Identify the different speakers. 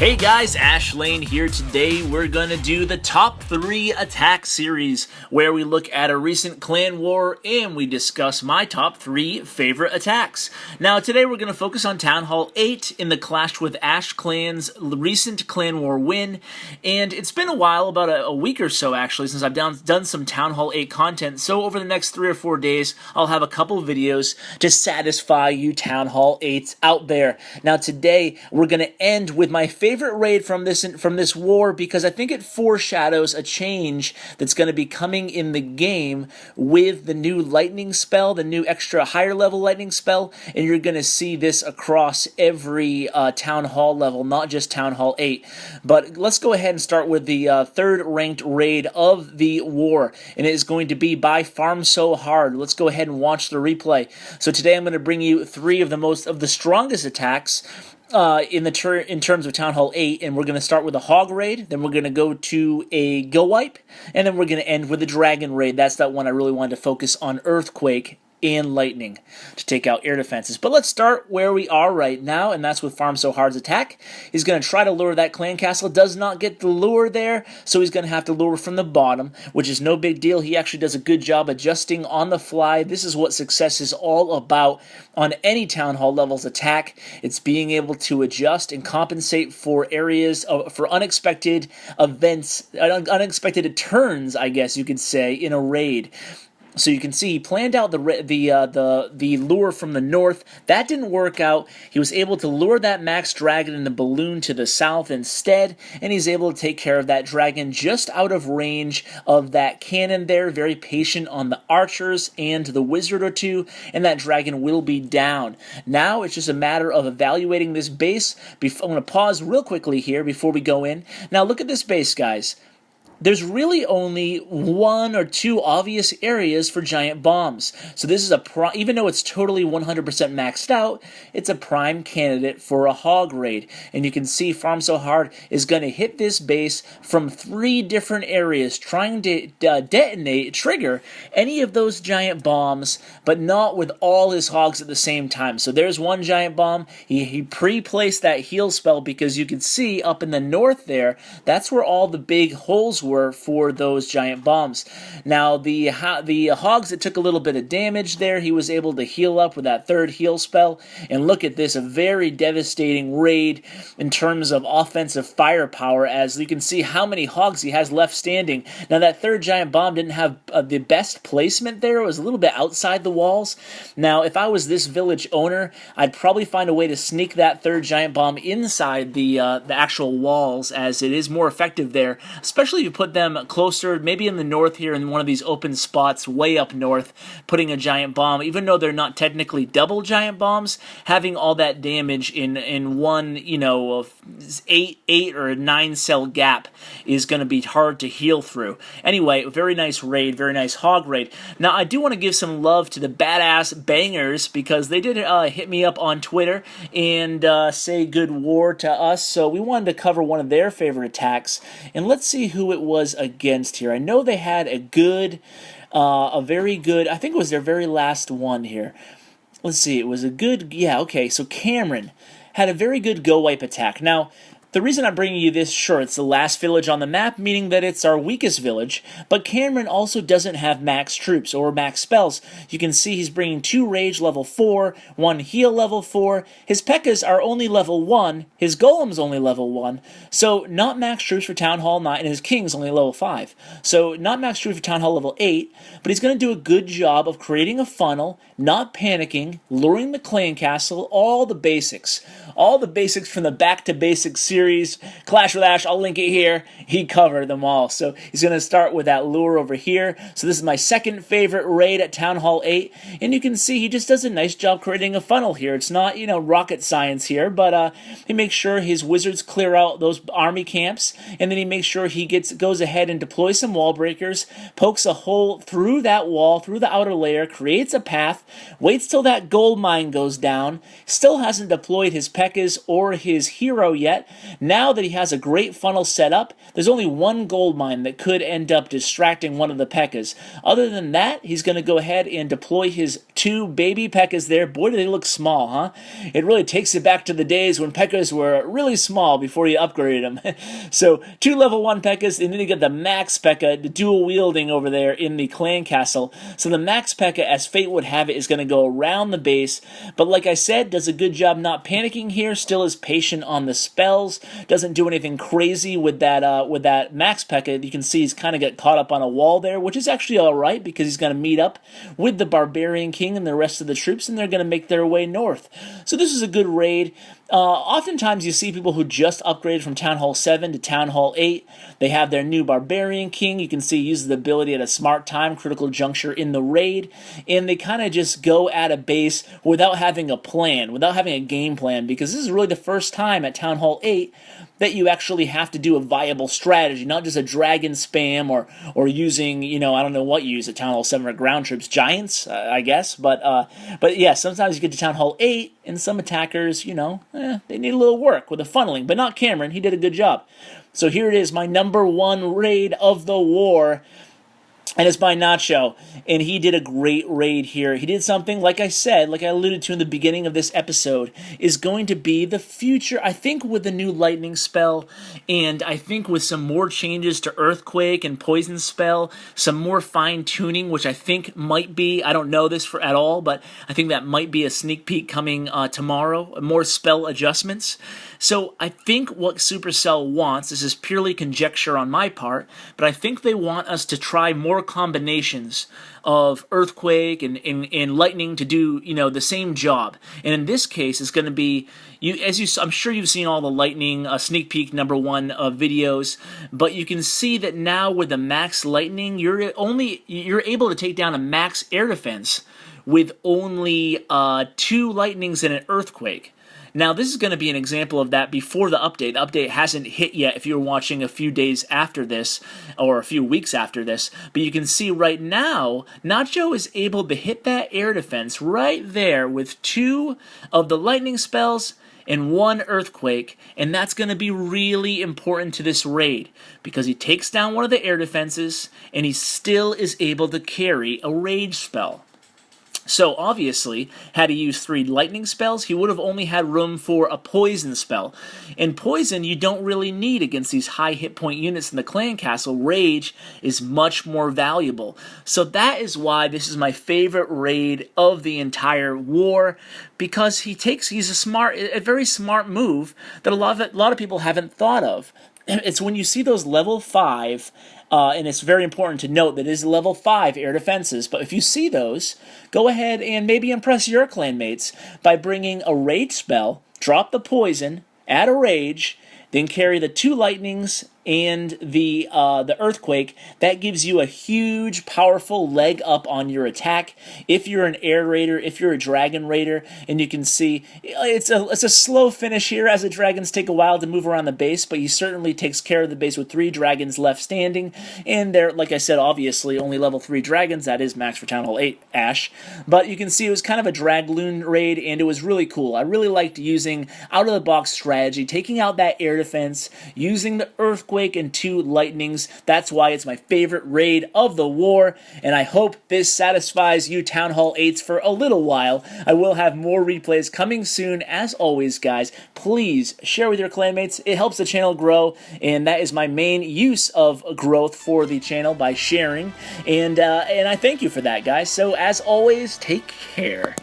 Speaker 1: Hey guys, Ash Lane here. Today we're gonna do the top 3 attack series, where we look at a recent clan war and we discuss my top 3 favorite attacks. Now today we're gonna focus on Town Hall 8 in the Clash with Ash clan's recent clan war win, and it's been a while, about a week or so actually, since I've done some Town Hall 8 content, so over the next 3 or 4 days I'll have a couple of videos to satisfy you Town Hall 8s out there. Now today we're gonna end with my favorite raid from this war, because I think it foreshadows a change that's going to be coming in the game with the new lightning spell, the new extra higher level lightning spell, and you're going to see this across every Town Hall level, not just Town Hall 8. But let's go ahead and start with the third ranked raid of the war, and it is going to be by Farm So Hard. Let's go ahead and watch the replay. So today I'm going to bring you 3 of the strongest attacks in terms of Town Hall 8, and we're going to start with a Hog Raid, then we're going to go to a GoWiPe, and then we're going to end with a Dragon Raid. That's that one I really wanted to focus on Earthquake and Lightning to take out air defenses. But let's start where we are right now, and that's with Farm So Hard's attack. He's going to try to lure that clan castle, does not get the lure there, so he's going to have to lure from the bottom, which is no big deal. He actually does a good job adjusting on the fly. This is what success is all about on any Town Hall level's attack. It's being able to adjust and compensate for areas, for unexpected events, unexpected turns, I guess you could say, in a raid. So you can see he planned out the lure from the north. That didn't work out. He was able to lure that max dragon and the balloon to the south instead, and he's able to take care of that dragon just out of range of that cannon there. Very patient on the archers and the wizard or two, and that dragon will be down. Now it's just a matter of evaluating this base. I'm going to pause real quickly here before we go in. Now look at this base, guys. There's really only 1 or 2 obvious areas for giant bombs. So this is even though it's totally 100% maxed out, it's a prime candidate for a Hog Raid. And you can see Farm So Hard is going to hit this base from 3 different areas, trying to trigger any of those giant bombs, but not with all his hogs at the same time. So there's one giant bomb. He pre-placed that heal spell, because you can see up in the north there, that's where all the big holes were for those giant bombs. Now the hogs that took a little bit of damage there, he was able to heal up with that 3rd heal spell, and look at this, a very devastating raid in terms of offensive firepower, as you can see how many hogs he has left standing. Now that 3rd giant bomb didn't have the best placement there. It was a little bit outside the walls. Now if I was this village owner, I'd probably find a way to sneak that 3rd giant bomb inside the actual walls, as it is more effective there, especially if you put them closer, maybe in the north here, in one of these open spots way up north, putting a giant bomb, even though they're not technically double giant bombs, having all that damage in one, 8 or 9 cell gap is going to be hard to heal through. Anyway, very nice raid, very nice Hog Raid. Now I do want to give some love to the badass bangers, because they did hit me up on Twitter and say good war to us, so we wanted to cover one of their favorite attacks, and let's see who it was against here. I know they had a very good, I think it was their very last one here. Let's see, it was a good, yeah, okay, so Cameron had a very good GoWiPe attack. Now, the reason I'm bringing you this, sure, it's the last village on the map, meaning that it's our weakest village, but Cameron also doesn't have max troops or max spells. You can see he's bringing 2 rage level 4, 1 heal level 4, his P.E.K.K.A.s are only level 1, his golem's only level 1, so not max troops for Town Hall 9, and his king's only level 5. So not max troops for Town Hall level 8, but he's going to do a good job of creating a funnel, not panicking, luring the clan castle, all the basics. All the basics from the Back to Basics series, Clash with Ash, I'll link it here. He covered them all. So he's going to start with that lure over here. So this is my second favorite raid at Town Hall 8. And you can see he just does a nice job creating a funnel here. It's not, rocket science here, but he makes sure his wizards clear out those army camps. And then he makes sure he goes ahead and deploys some wall breakers, pokes a hole through that wall, through the outer layer, creates a path, waits till that gold mine goes down, still hasn't deployed his P.E.K.K.A.s or his hero yet, Now that he has a great funnel set up, there's only one gold mine that could end up distracting one of the P.E.K.K.A.s. Other than that, he's going to go ahead and deploy his 2 baby P.E.K.K.A.s there. Boy, do they look small, huh? It really takes it back to the days when P.E.K.K.A.s were really small before you upgraded them. So 2 level 1 P.E.K.K.A.s, and then you get the max P.E.K.K.A., the dual wielding over there in the clan castle. So the max P.E.K.K.A., as fate would have it, is going to go around the base, but like I said, does a good job not panicking here, still is patient on the spells, doesn't do anything crazy with that max P.E.K.K.A. You can see he's kind of got caught up on a wall there, which is actually alright because he's going to meet up with the Barbarian King and the rest of the troops, and they're going to make their way north. So this is a good raid. Oftentimes you see people who just upgraded from Town Hall 7 to Town Hall 8. They have their new Barbarian King. You can see he uses the ability at a smart time, critical juncture in the raid, and they kind of just go at a base without having a plan, without having a game plan, because this is really the first time at Town Hall 8 that you actually have to do a viable strategy, not just a dragon spam or using, I don't know what you use at Town Hall 7 or ground troops, giants, I guess, but yeah, sometimes you get to Town Hall 8 and some attackers, they need a little work with the funneling, but not Cameron. He did a good job. So here it is, my number 1 raid of the war. And it's by Nacho, and he did a great raid here. He did something, like I said, like I alluded to in the beginning of this episode, is going to be the future, I think, with the new lightning spell, and I think with some more changes to Earthquake and Poison spell, some more fine-tuning, which I think might be, I don't know this at all, but I think that might be a sneak peek coming tomorrow, more spell adjustments. So I think what Supercell wants, this is purely conjecture on my part, but I think they want us to try more combinations of Earthquake and Lightning to do, the same job. And in this case, it's going to be, I'm sure you've seen all the Lightning sneak peek number 1 videos, but you can see that now with the max Lightning, you're able to take down a max air defense with only 2 Lightnings and an Earthquake. Now, this is going to be an example of that before the update. The update hasn't hit yet if you're watching a few days after this, or a few weeks after this, but you can see right now, Nacho is able to hit that air defense right there with 2 of the lightning spells and 1 Earthquake, and that's going to be really important to this raid, because he takes down one of the air defenses, and he still is able to carry a rage spell. So obviously, had he used 3 lightning spells, he would have only had room for a poison spell. And poison you don't really need against these high hit point units in the clan castle. Rage is much more valuable. So that is why this is my favorite raid of the entire war, because he's a very smart move that a lot of people haven't thought of. It's when you see those level 5, and it's very important to note that it is level 5 air defenses, but if you see those, go ahead and maybe impress your clanmates by bringing a rage spell, drop the poison, add a rage, then carry the 2 lightnings and the Earthquake. That gives you a huge, powerful leg up on your attack. If you're an Air Raider, if you're a Dragon Raider, and you can see it's a slow finish here as the Dragons take a while to move around the base, but he certainly takes care of the base with 3 Dragons left standing, and they're, like I said, obviously only level 3 Dragons. That is max for Town Hall 8 Ash, but you can see it was kind of a DragLoon raid, and it was really cool. I really liked using out-of-the-box strategy, taking out that air defense, using the Earthquake and 2 lightnings. That's why it's my favorite raid of the war, and I hope this satisfies you Town Hall 8s for a little while. I will have more replays coming soon. As always, guys, please share with your clanmates. It helps the channel grow, and that is my main use of growth for the channel, by sharing, and I thank you for that, guys. So as always, take care.